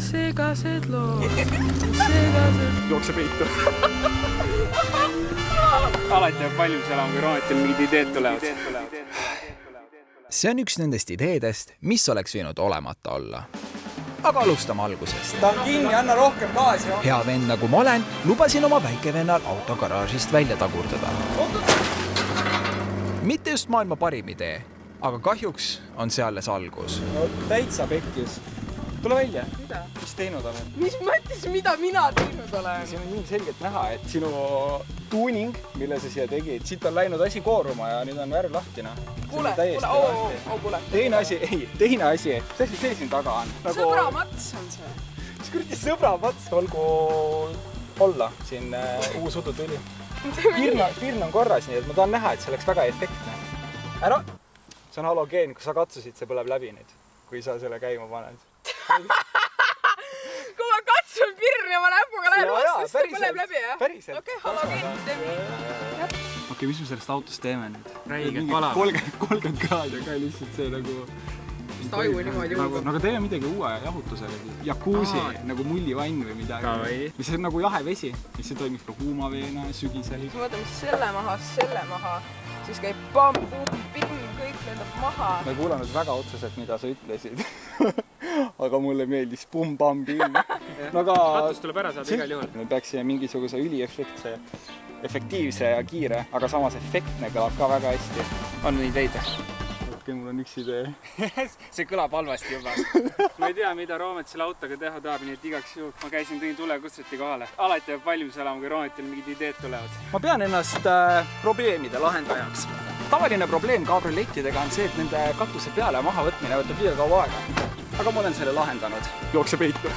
Segased lood. Jookse peitu. Alati jääb valmis elama, kui roonetil mingid ideed tulevad. See on üks nendest ideedest, mis oleks võinud olemata olla. Aga alustame algusest. Ta on kinni, anna rohkem gaasi. Hea vend nagu ma olen, lubasin oma väikevennal autogaraažist välja tagurdada. Mitte just maailma parim idee, aga kahjuks on see alles algus. No, täitsa pekkis. Tule välja. Mida? Mis teinud olen? Mis mõttes, mida mina teinud olen? Siin on nii selgelt näha, et sinu tuuning, mille sa siia tegid, siit on läinud asi kooruma ja nüüd on värv lahtina. Kuule. Teine asi, see siin taga on. Sõbra mats on see. Mis kuradi sõbra mats olgu olla siin uus udu tuli. Pirn on korras, nii et ma tahan näha, et see oleks väga efektne. Ära! See on halogeen, kui sa katsusid, see põleb läbi nüüd, kui sa selle käima paned. Kui ma katsun pirn ja ma näpuga lähen vastu, siis see põleb läbi, jah? Päriselt. Okei, halogeen, teeme. Okei, mis me sellest autost teeme nüüd? Räiged palad. 30 kraadi, aga lihtsalt see nagu... Seda aju niimoodi uue. Aga teeme midagi uue jahutusele. Jakuusi, nagu mullivann või midagi. Mis on nagu jahe vesi, mis see toimib ka kuumaveena, sügisel. Ma mõtlen, mis selle maha, siis käib pamm, pumm, pimm, kõik lendab maha. Ma ei kuulanud väga otseselt, mida sa ütlesid. Aga mulle meeldis pumm, pamm, pimm. Katus tuleb ära saada igal juhul. Me peaksime mingisuguse efektiivse ja kiire, aga samas efektne kõlab ka väga hästi. On neid leida? Mul on üks idee. See kõlab halvasti juba. Ma ei tea, mida Roomet selle autoga teha tahab, nii et igaks juhul ma käisin tõin tulekutsuti kohale. Alati jääb valmis elama, kui Roometil mingid ideed tulevad. Ma pean ennast probleemide lahendajaks. Tavaline probleem kabriolettidega on see, et nende katuse peale maha võtmine võtab liiga kaua aega. Aga ma olen selle lahendanud. Jookse peitu.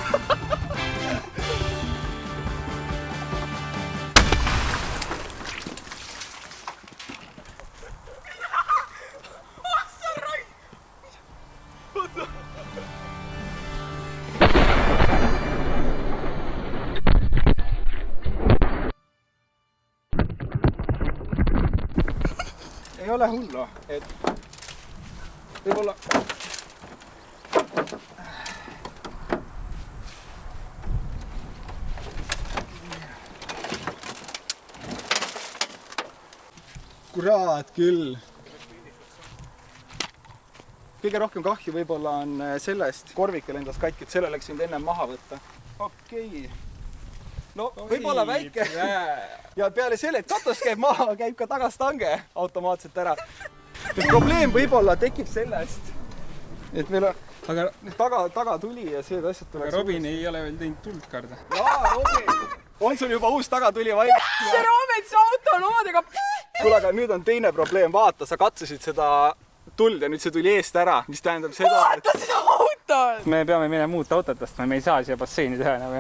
Ei ole hullu, et võib-olla... Kurat küll. Kõige rohkem kahju võib-olla on sellest korvikel endas katki, et selle läks nüüd ennem maha võtta. Okei. No võib-olla väike. Ja peale selle, et katus käib maha, käib ka tagastange automaatselt ära. Probleem võib-olla tekib sellest, et meil on taga tuli ja see asjad tuleks... Aga Robin ei ole veel teinud tuld karda. Jaa, Robin! On sul juba uus tagatuli valmis? See Roomet, see auto on omadega... Kuule, aga nüüd on teine probleem. Vaata, sa katsusid seda tuld ja nüüd see tuli eest ära, mis tähendab seda... Vaata seda autot! Me peame minema muud autotest, me ei saa siia basseini teha enam.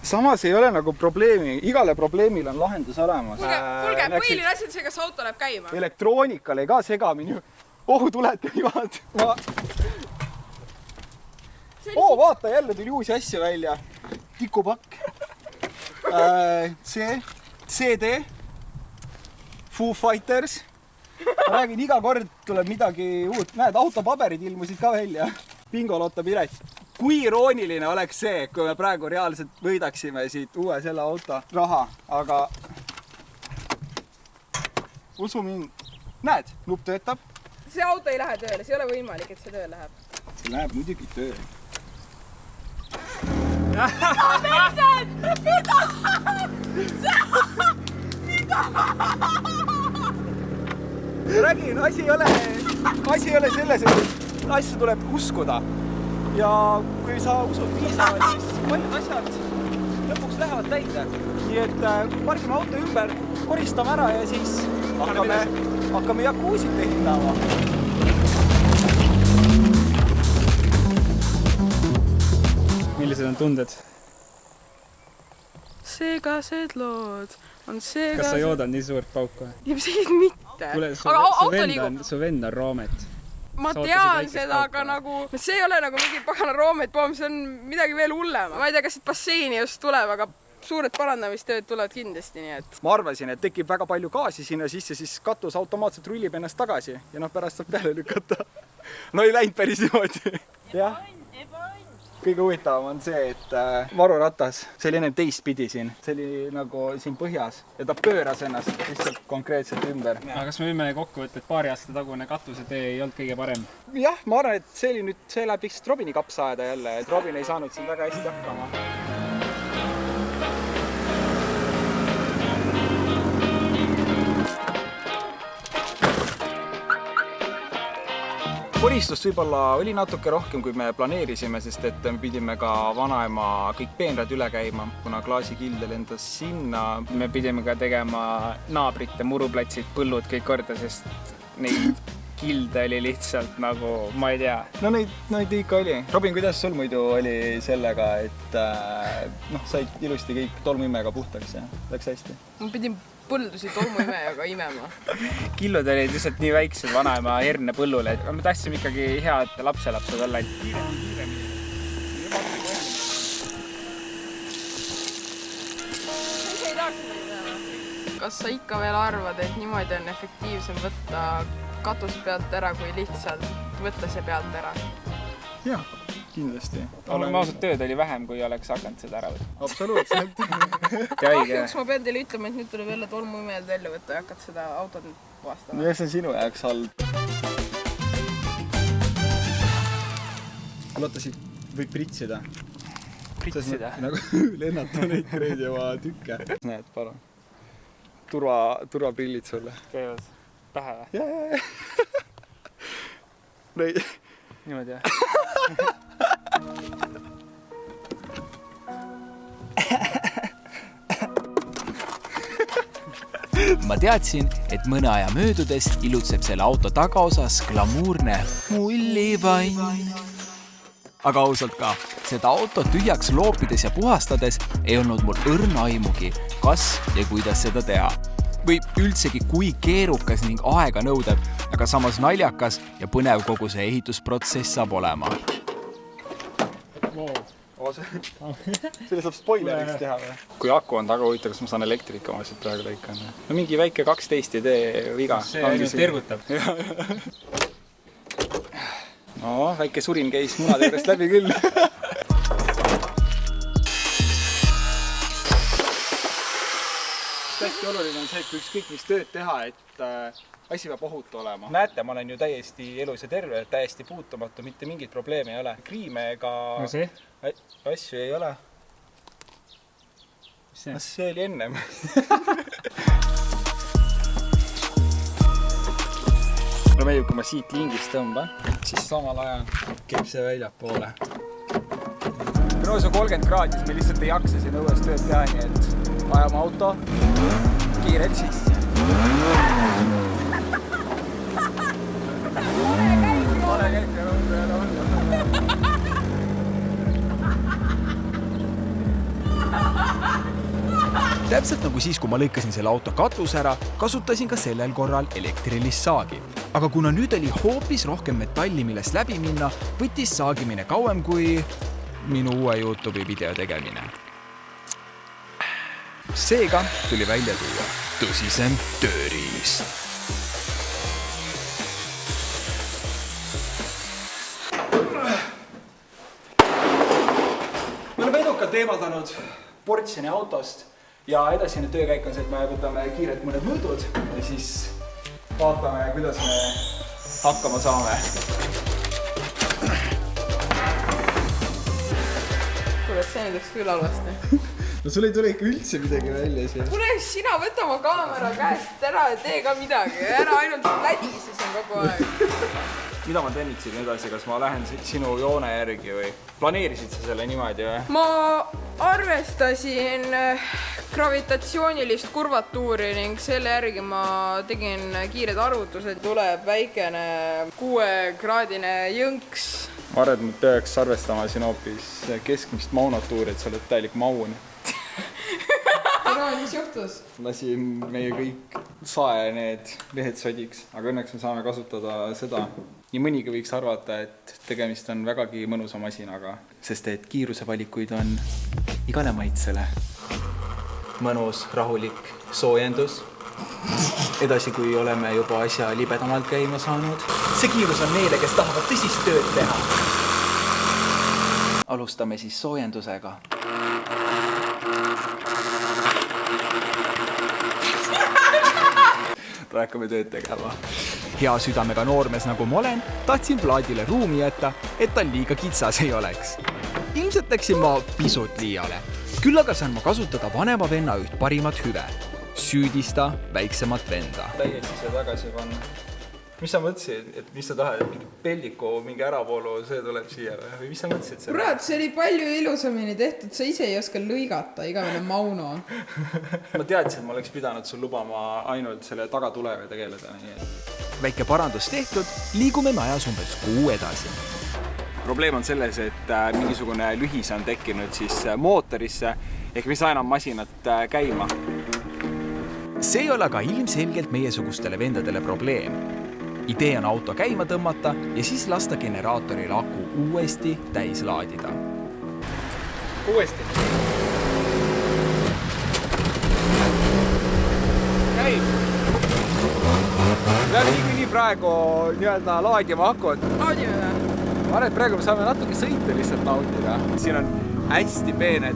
Samas ei ole nagu probleemi, igale probleemil on lahendus olemas. Kuulge, põhiline asi on see, kas auto läheb käima. Elektroonikale ei ka segamini. Ohutuled käivad. Vaata, jälle tuli uusi asju välja. Tikupakk. CD. Foo Fighters. Ma räägin, iga kord tuleb midagi uut. Näed, autopaberid ilmusid ka välja. Bingoloto pilet. Kui irooniline oleks see, kui me praegu reaalselt võidaksime siit uue selle auto raha, aga usu mind. Näed, nupp töötab. See auto ei lähe tööle, see ei ole võimalik, et see tööle läheb. See läheb muidugi tööle. Räägin, asi ei ole selles, et asja tuleb uskuda. Ja kui sa usud piisavalt, siis paljud asjad lõpuks lähevad täide. Nii et pargime auto ümber, koristame ära ja siis hakkame jakuusit ehitama. Millised on tunded? Segased lood on segased... Kas sa joodad nii suurt pauku? Ilmselt mitte. Kuule, su vend on Roomet. Ma tean seda, aga nagu... See ei ole nagu mingi pagana Roomet pomm, see on midagi veel hullem. Ma ei tea, kas basseini just tuleb, aga suured parandamistööd tulevad kindlasti, nii et... Ma arvasin, et tekib väga palju gaasi sinna sisse, siis katus automaatselt rullib ennast tagasi ja pärast saab peale lükata. No ei läinud päris niimoodi. kõige huvitavam on see, et varuratas, see oli ennem teistpidi siin. See oli nagu siin põhjas ja ta pööras ennast lihtsalt konkreetselt ümber. aga kas me võime kokku võtta, et paari aasta tagune katusetee ei olnud kõige parem? Jah, ma arvan, et see läheb vist Robini kapsaaeda jälle, et Robin ei saanud siin väga hästi hakkama. Koristust võib-olla oli natuke rohkem, kui me planeerisime, sest et me pidime ka vanaema kõik peenrad üle käima, kuna klaasikilde lendas sinna. Me pidime ka tegema naabrite muruplatsid, põllud kõik korda, sest neid kilde oli lihtsalt nagu, ma ei tea. No neid ikka oli. Robin, kuidas sul muidu oli sellega, et said ilusti kõik tolmuimega puhtaks ja läks hästi? Ma pidin põldusid tolmuimejaga imema. Killud olid lihtsalt nii väiksed vanaema herne põllule, et me tahtsime ikkagi head lapselapsed olla. Kas sa ikka veel arvad, et niimoodi on efektiivsem võtta katus pealt ära, kui lihtsalt võtta see pealt ära? Jah, kindlasti. Ma ausalt tööd oli vähem, kui oleks hakanud seda ära võtta. Absoluutselt. Kahjuks ma pean teile ütlema, et nüüd tuleb jälle tolmuimejad välja võtta ja hakkad seda autot nüüd puhastama. Ja see on sinu jaoks halb. Loota, siit võib pritsida. Pritsida? Nagu lennata neid kreedi oma tükke. Näed, palun. Turvaprillid sulle. Käivad pähe või? Jaa. Niimoodi jah? Ma teadsin, et mõne aja möödudest ilutseb selle auto tagaosas glamuurne mullivain. Aga ausalt ka, seda autot tühjaks loopides ja puhastades ei olnud mul õrna aimugi, kas ja kuidas seda teha. Või üldsegi kui keerukas ning aega nõudeb, aga samas naljakas ja põnev kogu see ehitusprotsess saab olema. Selle saab spoileriks teha või? Kui aku on taga huvitav, kas ma saan elektrika oma siit praegu lõikan? No mingi väike 12 idee viga. See ainult tergutab. No, väike surin käis munade juurest läbi küll. Hästi oluline on see, et kui ükskõik mis tööd teha, et asi peab ohutu olema. Näete, ma olen ju täiesti elus ja terve, täiesti puutumatu, mitte mingit probleemi ei ole. Kriime ega asju ei ole. See oli ennem. Mulle meeldib, kui ma siit lingist tõmban, siis samal ajal käib see väljapoole. No see on 30 kraadis, me lihtsalt ei jaksa siin õues tööd teha, nii et ajame auto kiirelt sisse. Pane käib ja Täpselt nagu siis, kui ma lõikasin selle auto katus ära, kasutasin ka sellel korral elektrilist saagi. Aga kuna nüüd oli hoopis rohkem metalli, millest läbi minna, võttis saagimine kauem kui minu uue YouTube'i video tegemine. Seega tuli välja tuua tõsisem tööriist. Me oleme edukalt eemaldanud portsjoni autost ja edasine töökäik on see, et me võtame kiirelt mõned mõõdud ja siis vaatame, kuidas me hakkama saame. Kuule, see nüüd läks küll halvasti. No sul ei tule ikka üldse midagi välja siia. Kuule, sina võta oma kaamera käest ära ja tee ka midagi. Ära ainult lädisi siin kogu aeg. Mida ma tennitsin edasi, kas ma lähen sinu joone järgi või planeerisid sa selle niimoodi või? Ma arvestasin gravitatsioonilist kurvatuuri ning selle järgi ma tegin kiired arvutused. Tuleb väikene 6-kraadine jõnks. Ma arvan, et ma peaks arvestama siin hoopis keskmist maunatuuri, et sa oled täielik maun. Mis juhtus? Lasin meie kõik sae need lehed sodiks, aga õnneks me saame kasutada seda. Nii mõnigi võiks arvata, et tegemist on vägagi mõnusa masinaga, sest et kiirusevalikuid on igale maitsele. Mõnus, rahulik soojendus. Edasi, kui oleme juba asja libedamalt käima saanud. See kiirus on neile, kes tahavad tõsist tööd teha. alustame siis soojendusega. Hakkame tööd tegema. Hea südamega noormees nagu ma olen, tahtsin plaadile ruumi jätta, et tal liiga kitsas ei oleks. Ilmselt läksin ma pisut liiale. Küll aga saan ma kasutada vanema venna üht parimat hüve. Süüdista väiksemat venda. Täiesti see tagasi panna. Mis sa mõtlesid, et mis sa tahad, et mingi peldiku, mingi äravoolu, see tuleb siia või mis sa mõtlesid selle? Kurat, see oli palju ilusamini tehtud, sa ise ei oska lõigata, igavene Mauno. Ma teadsin, et ma oleks pidanud sul lubama ainult selle tagatulega tegeleda. Väike parandus tehtud, liigume me ajas umbes 6 edasi. Probleem on selles, et mingisugune lühis on tekkinud siis mootorisse, ehk mis aina masinat käima. See ei ole aga ilmselgelt meiesugustele vendadele probleem. Idee on auto käima tõmmata ja siis lasta generaatoril aku uuesti täis laadida. Uuesti. Käib. Läheb nii praegu nii-öelda laadima akut. Laadime või? Ma arvan, et praegu me saame natuke sõita lihtsalt nautida. Siin on hästi peened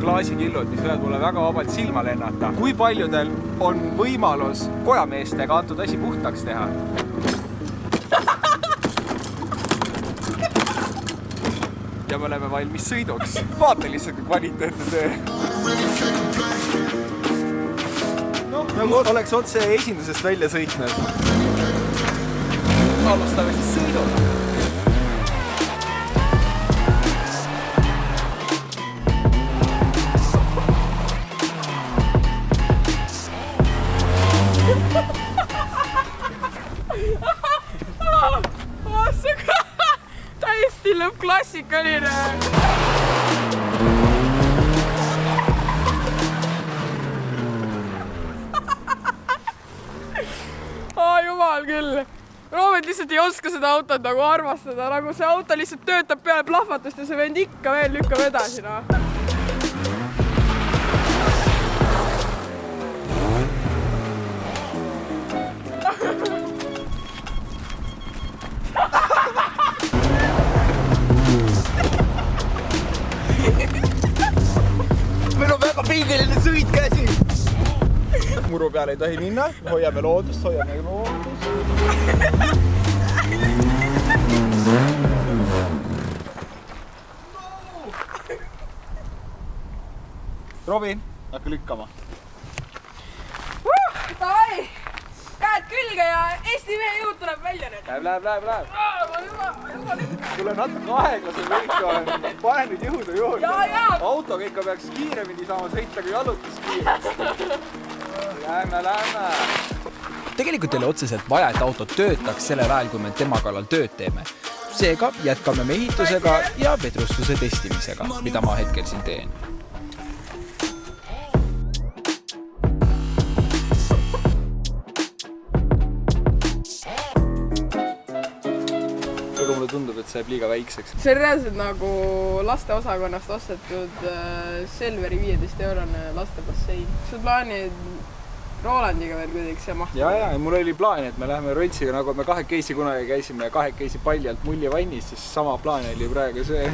klaasikillud, mis võivad mulle väga vabalt silma lennata. Kui paljudel on võimalus kojameestega antud asi puhtaks teha? Ja me oleme valmis sõiduks. Vaata lihtsalt kui kvaliteetne töö. Nagu oleks otse esindusest välja sõitnud. Alustame siis sõiduga. Täiesti lõppklassikaline. Jumal küll. Roomet lihtsalt ei oska seda autot nagu armastada, nagu see auto lihtsalt töötab peale plahvatust ja see vend ikka veel lükkab edasi. Meil on väga pingeline sõit käsi. Muru peale ei tohi minna, hoiame loodust, Robin, hakka lükkama. Davai! Käed külge ja Eesti mehe jõud tuleb välja nüüd. Läheb. Tule natuke aeglasem kõik on. Pane nüüd jõudu juurde. Ja. Autoga ikka peaks kiiremini saama sõita kui jalutuskiiresti. Lähme. Tegelikult ei ole otseselt vaja, et auto töötaks sellel ajal, kui me tema kallal tööd teeme. Seega jätkame me ehitusega ja vedrustuse testimisega, mida ma hetkel siin teen. Aga mulle tundub, et see jääb liiga väikseks. See on reaalselt nagu lasteosakonnast ostetud Selveri 15-eurone lastebassein. Sul plaanid Rolandiga veel kuidagi see mahtu? Ja, mul oli plaan, et me läheme Rontsiga, nagu me kahekesi kunagi käisime ja kahekesi paljalt mullivannis, siis sama plaan oli praegu see.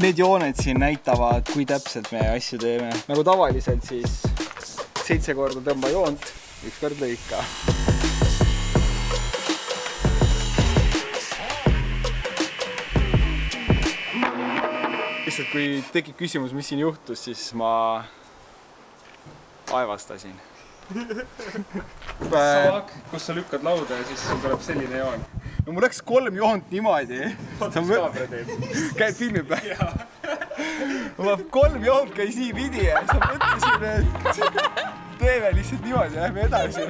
Need jooned siin näitavad, kui täpselt me asju teeme. Nagu tavaliselt siis 7 korda tõmba joont, 1 kord lõika. Lihtsalt kui tekib küsimus, mis siin juhtus, siis ma aevastasin. Kus sa lükkad lauda ja siis sul tuleb selline joon. No mul läks 3 joont niimoodi. Kaamera teeb. Käid filmib või? Ma 3 joont käis nii pidi ja siis ma mõtlesin, et teeme lihtsalt niimoodi ja lähme edasi.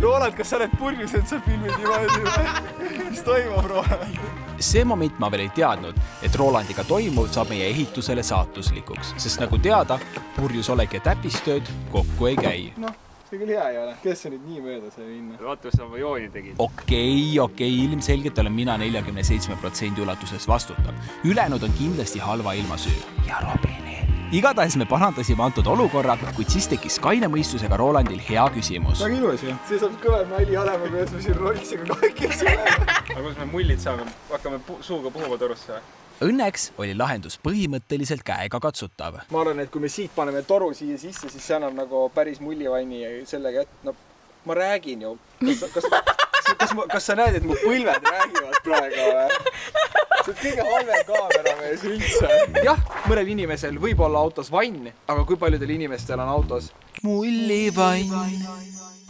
Roland, kas sa oled purjus, et sa filmid niimoodi? Mis toimub, Roland? See moment ma veel ei teadnud, et Rolandiga toimuv saab meie ehitusele saatuslikuks, sest nagu teada, purjus olegi täpistööd kokku ei käi. Noh, see küll hea ei ole. Kes see nüüd nii mööda sai minna? Vaata, kus sa oma jooni tegid. Okei, ilmselgelt olen mina 47% ulatuses vastutav. Ülejäänud on kindlasti halva ilma süü. Ja Robinil. igatahes me parandasime antud olukorra, kuid siis tekkis kaine mõistusega Rolandil hea küsimus. Väga ilus ju. See saab kõvem nali olema, kuidas me siin rollisime kahekesi olema. Aga kuidas me mullid saame? Hakkame suuga puhuma torusse? Õnneks oli lahendus põhimõtteliselt käega katsutav. Ma arvan, et kui me siit paneme toru siia sisse, siis see annab nagu päris mullivanni sellega, et no ma räägin ju. Kas sa näed, et mu põlved räägivad praegu või? See on kõige halvem kaameramees üldse. Jah, mõnel inimesel võib olla autos vann, aga kui paljudel inimestel on autos mullivann.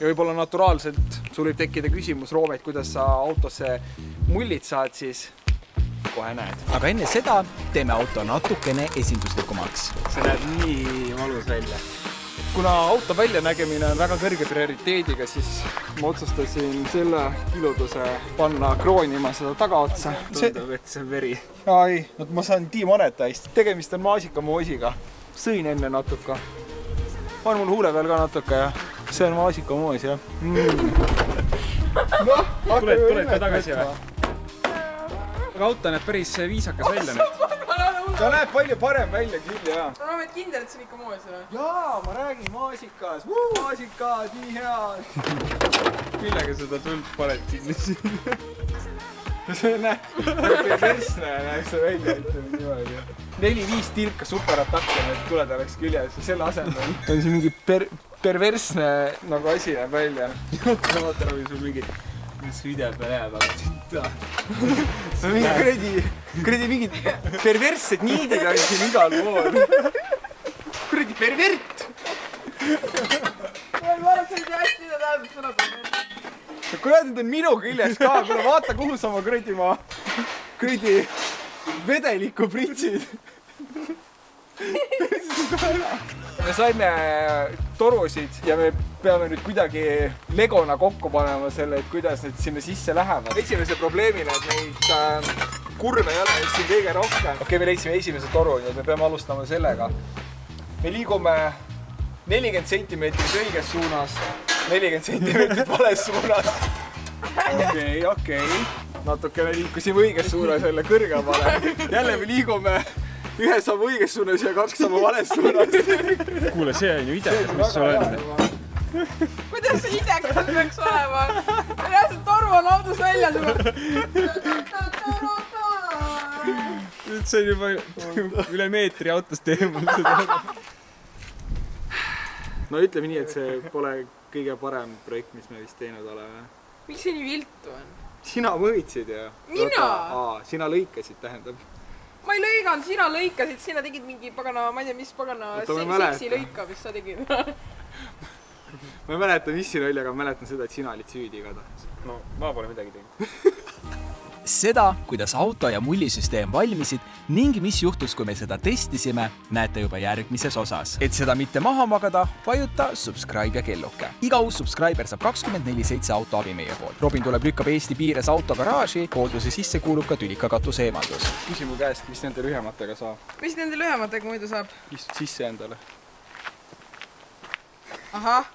Ja võib-olla naturaalselt sul võib tekkida küsimus, Room, et kuidas sa autosse mullid saad, siis kohe näed. Aga enne seda teeme auto natukene esinduslikumaks. See näeb nii valus välja. Kuna auto väljanägemine on väga kõrge prioriteediga, siis ma otsustasin selle kiluduse panna kroonima seda tagaotsa. Tundub, et see on veri. Ai, ma saan demonetized. Tegemist on maasikamoosiga. Sõin enne natuke. Pan mul huule peal ka natuke ja see on maasikamoos, jah. Tuled ka tagasi või? Aga auto näeb päris viisakas välja nüüd. Ta näeb palju parem välja küll, jah. No oled kindel, et see on ikka moos või? Jaa, ma räägin maasikas. Maasikad, nii hea. Millega seda tuld paned sinna siin? See näeb perversne näeb see välja, ütleme niimoodi. 4-5 tilka superattakke, need tuled oleks küljes ja selle asemel on siin mingi perversne nagu asi näeb välja. Vaata nagu sul mingi video peal jääb, aga see on mingi kuradi mingid perverssed niidid on siin igal pool. Kuradi pervert! Ma arvan, see on hästi, mida tähendab sõna pervert. Kurat, need on minu küljes ka, kuule vaata, kuhu sa oma kuradi vedeliku pritsid. Me saime torusid ja me peame nüüd kuidagi legona kokku panema selle, et kuidas need sinna sisse lähevad. Esimese probleemina, et neid kurve ei ole siin kõige rohkem. Okei, me leidsime esimese toru ja me peame alustama sellega. Me liigume 40 centimeetrit õiges suunas, 40 centimeetrit vales suunas. Okei. Natukene liikusime õiges suunas jälle kõrgemale. Jälle me liigume ühe sammu õiges suunas ja 2 sammu vales suunas. kuule, see on ju idekas, mis sul on. Kuidas see idekas peaks olema? Reaalselt toru on autos väljas. Nüüd see on juba üle meetri autost eemal seda. No ütleme nii, et see pole kõige parem projekt, mis me vist teinud oleme. Miks see nii viltu on? Sina mõõtsid ja... Mina? Sina lõikasid, tähendab. Ma ei lõiganud, sina lõikasid, sina tegid mingi pagana, ma ei tea, mis pagana seksi lõika, mis sa tegid. Ma ei mäleta, mis siin oli, aga ma mäletan seda, et sina olid süüdi igatahes. No, ma pole midagi teinud. Seda, kuidas auto ja mullisüsteem valmisid ning mis juhtus, kui me seda testisime, näete juba järgmises osas. Et seda mitte maha magada, vajuta subscribe ja kelluke. Iga uus subscriber saab 24/7 auto abi meie poolt. Robin tuleb lükkab Eesti piires auto garaaži, hoolduse sisse kuulub ka tülikakatuse eemaldus. Küsi mu käest, mis nende lühematega saab? Mis nende lühematega muidu saab? Istud sisse endale. Ahah.